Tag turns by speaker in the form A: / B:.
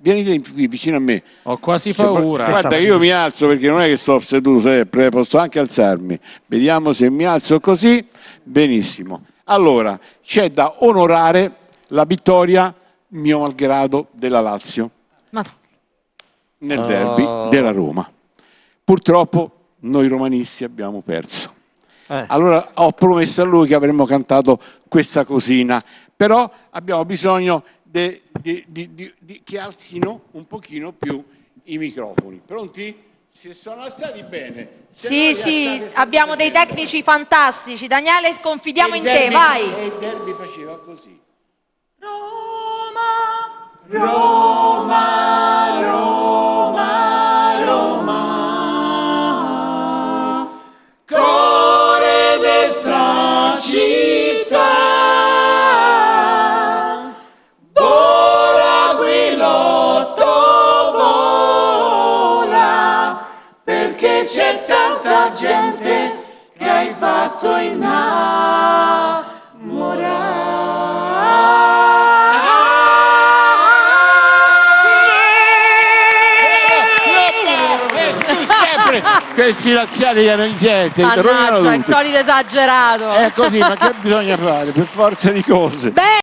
A: Vieni qui vicino a me.
B: Ho quasi paura.
A: Guarda, io mi alzo perché non è che sto seduto sempre, posso anche alzarmi. Vediamo se mi alzo così. Benissimo. Allora, c'è da onorare la vittoria, mio malgrado, della Lazio nel derby della Roma. Purtroppo noi romanisti abbiamo perso. Allora ho promesso a lui che avremmo cantato questa cosina, però abbiamo bisogno che alzino un pochino più i microfoni. Pronti? Se sono alzati bene.
C: Sì, abbiamo dei tecnici fantastici. Daniele, confidiamo in te, vai.
A: E il derby faceva così.
C: Roma,
A: Roma, Roma, Roma, cuore desta città, vola Guilotto, vola, perché c'è tanta gente che hai fatto innamorare. Questi laziali erano niente,
C: mannaggia, il solito esagerato.
A: È così, ma che bisogna fare? Per forza di cose.